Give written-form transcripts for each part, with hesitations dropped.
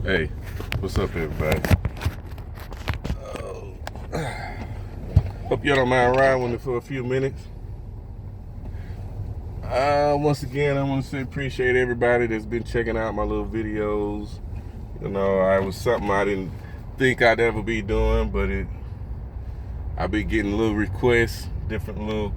Hey, what's up, everybody? Hope y'all don't mind riding with me for a few minutes. Once again, I want to say appreciate everybody that's been checking out my little videos. You know, it was something I didn't think I'd ever be doing, but I've been getting little requests, different little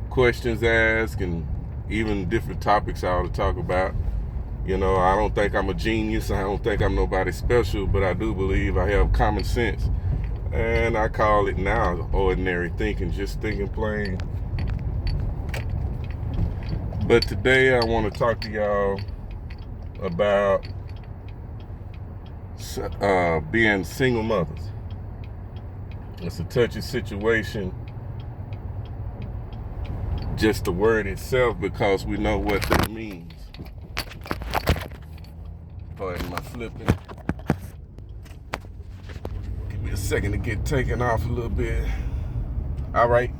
questions asked, and even different topics I ought to talk about. You know, I don't think I'm a genius. I don't think I'm nobody special, but I do believe I have common sense. And I call it now ordinary thinking, just thinking plain. But today I want to talk to y'all about being single mothers. It's a touchy situation, just the word itself, because we know what that means. Pardon my flipping. Give me a second to get taken off a little bit. All right.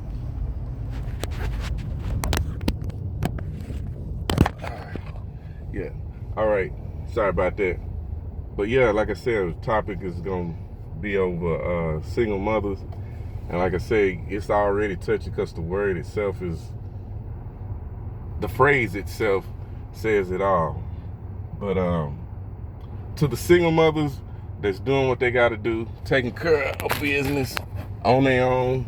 Yeah. All right. Sorry about that. But yeah, like I said, the topic is going to be over single mothers. And like I say, it's already touchy because the word itself the phrase itself says it all. But to the single mothers that's doing what they got to do, taking care of business on their own,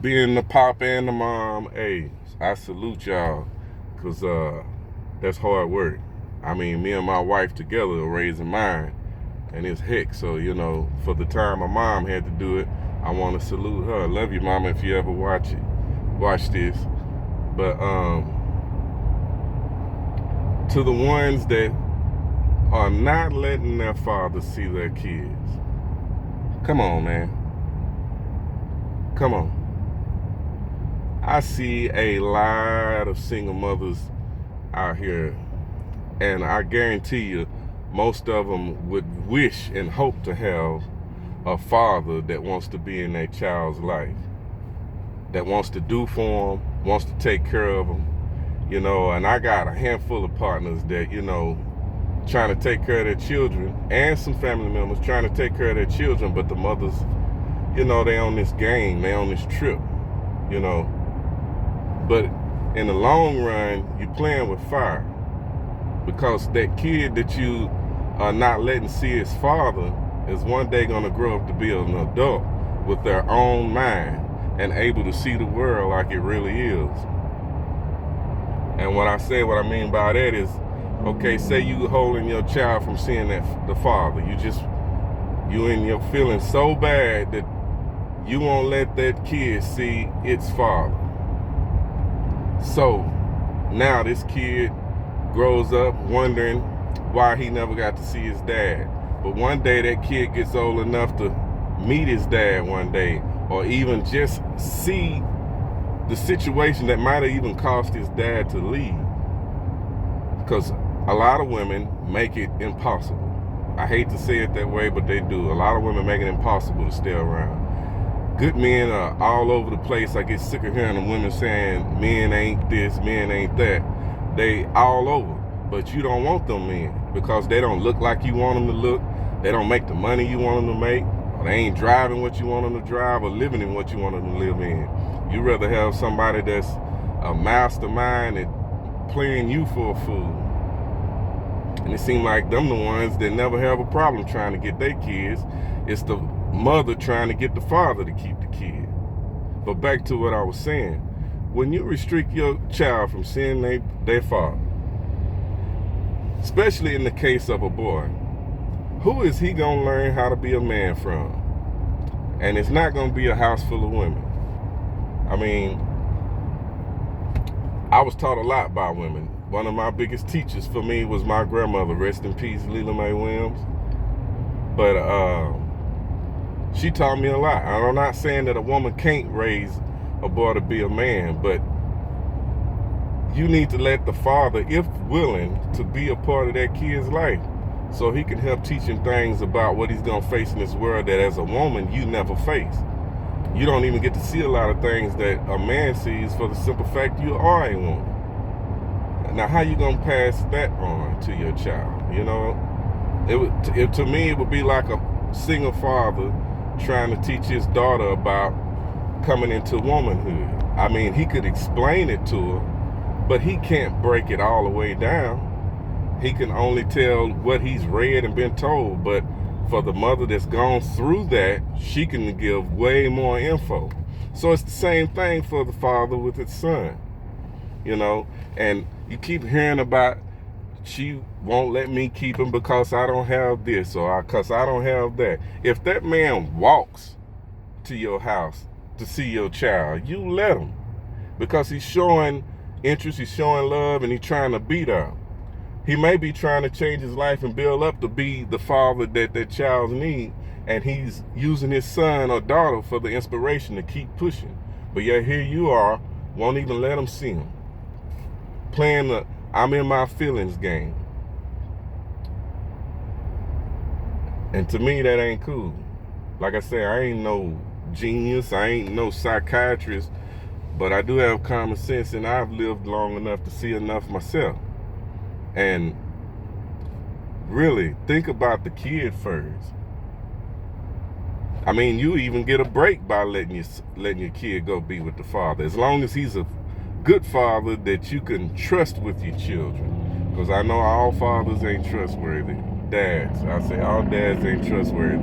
being the pop and the mom, hey, I salute y'all, because that's hard work. I mean, me and my wife together are raising mine, and it's heck. So, you know, for the time my mom had to do it, I want to salute her. Love you, mama, if you ever watch this. But to the ones that are not letting their father see their kids, come on, man. Come on. I see a lot of single mothers out here, and I guarantee you, most of them would wish and hope to have a father that wants to be in their child's life, that wants to do for them, wants to take care of them, you know. And I got a handful of partners that, you know, trying to take care of their children, and some family members trying to take care of their children, but the mothers, you know, they on this game, they on this trip, you know. But in the long run, you're playing with fire, because that kid that you are not letting see his father is one day going to grow up to be an adult with their own mind and able to see the world like it really is. And what I mean by that is, okay, say you holding your child from seeing the father. You in your feeling so bad that you won't let that kid see its father. So now this kid grows up wondering why he never got to see his dad. But one day that kid gets old enough to meet his dad one day, or even just see the situation that might have even cost his dad to leave. Because a lot of women make it impossible. I hate to say it that way, but they do. A lot of women make it impossible to stay around. Good men are all over the place. I get sick of hearing the women saying men ain't this, men ain't that. They all over. But you don't want them men, because they don't look like you want them to look. They don't make the money you want them to make. Or they ain't driving what you want them to drive, or living in what you want them to live in. You rather have somebody that's a mastermind and playing you for a fool. And it seems like them the ones that never have a problem trying to get their kids. It's the mother trying to get the father to keep the kid. But back to what I was saying. When you restrict your child from seeing their father, especially in the case of a boy, who is he going to learn how to be a man from? And it's not going to be a house full of women. I mean, I was taught a lot by women. One of my biggest teachers for me was my grandmother, rest in peace, Lela Mae Williams. But she taught me a lot. I'm not saying that a woman can't raise a boy to be a man, but you need to let the father, if willing, to be a part of that kid's life, so he can help teach him things about what he's going to face in this world that as a woman you never face. You don't even get to see a lot of things that a man sees, for the simple fact you are a woman. Now, how you going to pass that on to your child, you know? To me, it would be like a single father trying to teach his daughter about coming into womanhood. I mean, he could explain it to her, but he can't break it all the way down. He can only tell what he's read and been told. But for the mother that's gone through that, she can give way more info. So it's the same thing for the father with his son, you know. And you keep hearing about, she won't let me keep him because I don't have this, or because I don't have that. If that man walks to your house to see your child, you let him, because he's showing interest, he's showing love, and he's trying to be there. He may be trying to change his life and build up to be the father that child needs, and he's using his son or daughter for the inspiration to keep pushing. But yet here you are, won't even let him see him, playing the I'm in my feelings game. And to me, that ain't cool. Like I said, I ain't no genius, I ain't no psychiatrist, but I do have common sense, and I've lived long enough to see enough myself. And really think about the kid first. I mean, you even get a break by letting your kid go be with the father, as long as he's a good father that you can trust with your children. Because I know all fathers ain't trustworthy. Dads, I say all dads ain't trustworthy.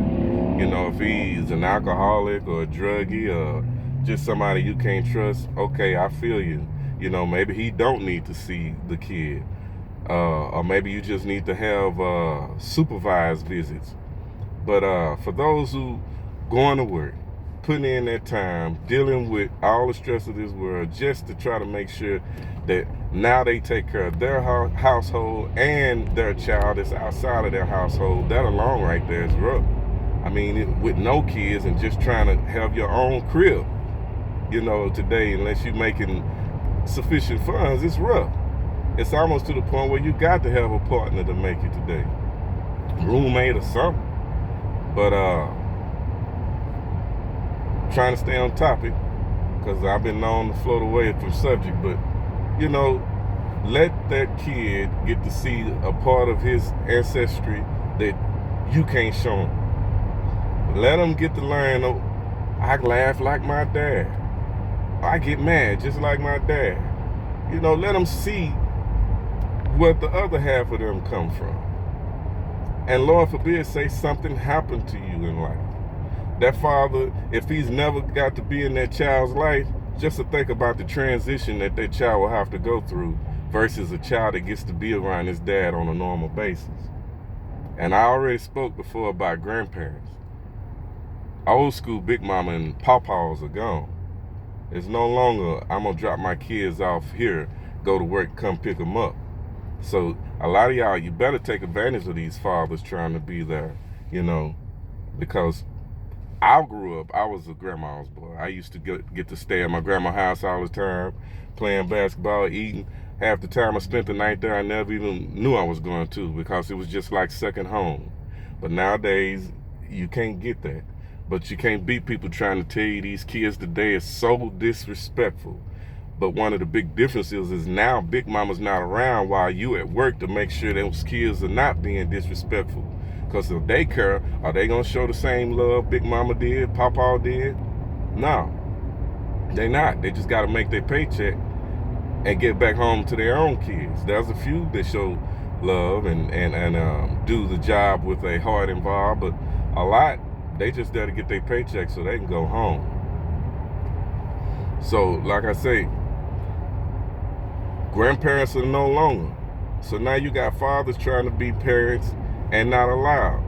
You know, if he's an alcoholic or a druggie or just somebody you can't trust, okay, I feel you. You know, maybe he don't need to see the kid. Or maybe you just need to have supervised visits. But for those who going to work, putting in that time, dealing with all the stress of this world, just to try to make sure that now they take care of their household and their child that's outside of their household, that alone right there is rough. I mean, with no kids and just trying to have your own crib, you know, today, unless you're making sufficient funds, it's rough. It's almost to the point where you got to have a partner to make it today. Roommate or something. But trying to stay on topic, because I've been known to float away from subject. But, you know, let that kid get to see a part of his ancestry that you can't show him. Let him get to learn, oh, I laugh like my dad. I get mad just like my dad. You know, let him see where the other half of them come from. And Lord forbid, say something happened to you in life. That father, if he's never got to be in that child's life, just to think about the transition that child will have to go through versus a child that gets to be around his dad on a normal basis. And I already spoke before about grandparents. Old school Big Mama and Pawpaws are gone. It's no longer, I'm going to drop my kids off here, go to work, come pick them up. So a lot of y'all, you better take advantage of these fathers trying to be there, you know, because I grew up, I was a grandma's boy. I used to get to stay at my grandma's house all the time, playing basketball, eating. Half the time I spent the night there, I never even knew I was going to, because it was just like second home. But nowadays, you can't get that. But you can't beat people trying to tell you these kids today is so disrespectful. But one of the big differences is now Big Mama's not around while you at work to make sure those kids are not being disrespectful. Because if they care, are they going to show the same love Big Mama did, Pawpaw did? No, they not. They just got to make their paycheck and get back home to their own kids. There's a few that show love and do the job with a heart involved, but a lot, they just got to get their paycheck so they can go home. So, like I say, grandparents are no longer. So now you got fathers trying to be parents and not allowed.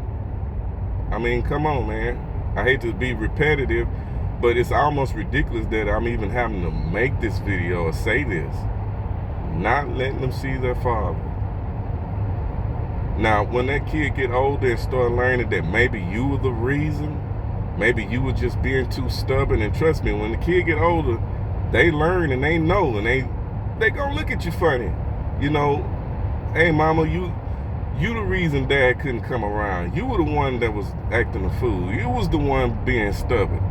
I mean, come on, man. I hate to be repetitive, but it's almost ridiculous that I'm even having to make this video or say this. Not letting them see their father. Now, when that kid get older and start learning that maybe you were the reason, maybe you were just being too stubborn, and trust me, when the kid get older, they learn and they know, and they gonna look at you funny. You know, hey mama, you the reason dad couldn't come around. You were the one that was acting a fool. You was the one being stubborn.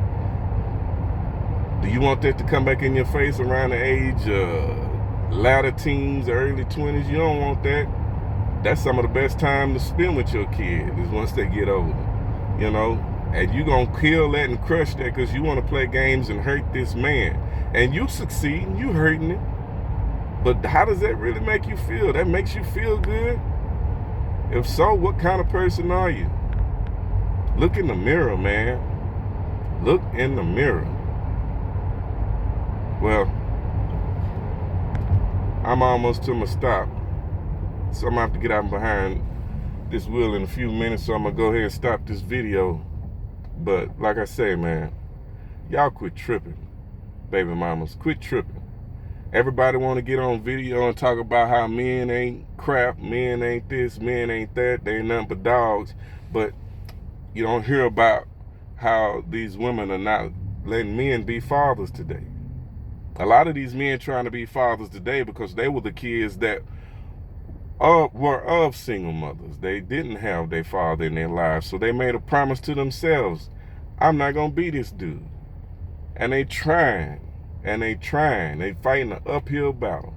Do you want that to come back in your face around the age latter teens, early 20s? You don't want that. that's some of the best time to spend with your kid is once they get older, you know. And you gonna kill that and crush that because you want to play games and hurt this man. And you succeed, and you hurting it. But how does that really make you feel? That makes you feel good? If so, what kind of person are you? Look in the mirror, man. Look in the mirror. Well, I'm almost to my stop. So I'm gonna have to get out behind this wheel in a few minutes. So I'm gonna go ahead and stop this video. But like I say, man, y'all quit tripping. Baby mamas, quit tripping. Everybody want to get on video and talk about how men ain't crap, men ain't this, men ain't that, they ain't nothing but dogs. But you don't hear about how these women are not letting men be fathers today. A lot of these men trying to be fathers today because they were the kids that were of single mothers. They didn't have their father in their lives, so they made a promise to themselves, I'm not going to be this dude. And they trying. They fighting an uphill battle.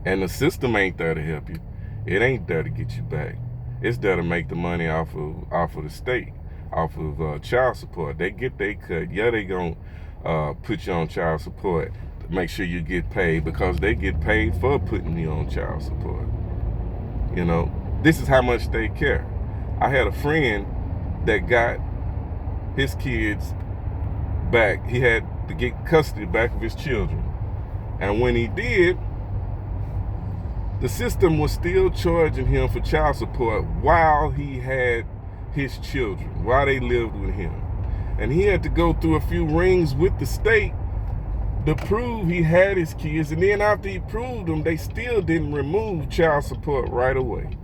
And the system ain't there to help you. It ain't there to get you back. It's there to make the money off of the state, off of child support. They get their cut. Yeah, they gonna put you on child support to make sure you get paid because they get paid for putting you on child support. You know, this is how much they care. I had a friend that got his kids back. He had to get custody back of his children. And when he did, the system was still charging him for child support while he had his children, while they lived with him. And he had to go through a few rings with the state to prove he had his kids. And then after he proved them, they still didn't remove child support right away.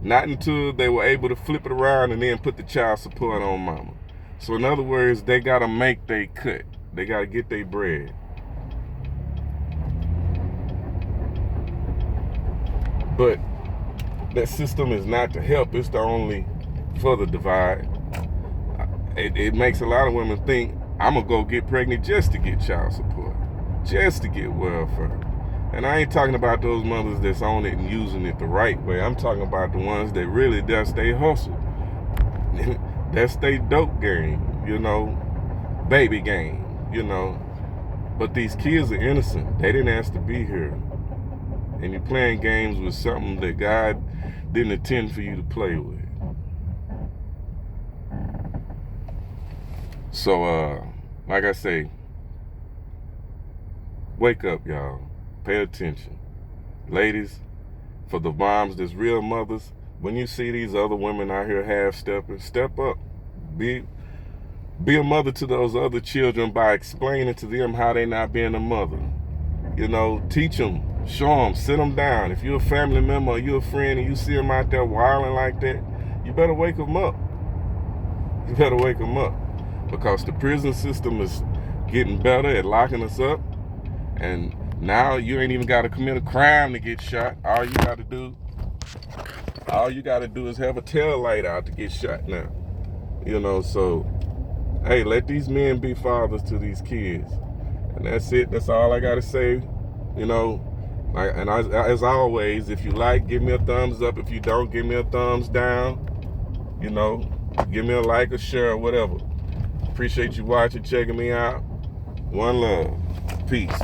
Not until they were able to flip it around and then put the child support on mama. So in other words, they got to make their cut. They got to get their bread. But that system is not to help. It's to only further divide. It makes a lot of women think, I'm going to go get pregnant just to get child support. Just to get welfare. And I ain't talking about those mothers that's on it and using it the right way. I'm talking about the ones that really does they hustle. That's they dope game, you know, baby game, you know. But these kids are innocent. They didn't ask to be here. And you're playing games with something that God didn't intend for you to play with. So, like I say, wake up, y'all. Pay attention. Ladies, for the moms that's real mothers, when you see these other women out here half-stepping, step up. Be a mother to those other children by explaining to them how they not being a mother. You know, teach them, show them, sit them down. If you're a family member or you're a friend and you see them out there wilding like that, you better wake them up. You better wake them up. Because the prison system is getting better at locking us up. And now you ain't even got to commit a crime to get shot. All you got to do is have a tail light out to get shot now. You know, so, hey, let these men be fathers to these kids. And that's it. That's all I got to say. You know, and as always, if you like, give me a thumbs up. If you don't, give me a thumbs down. You know, give me a like, a share, or whatever. Appreciate you watching, checking me out. One love. Peace.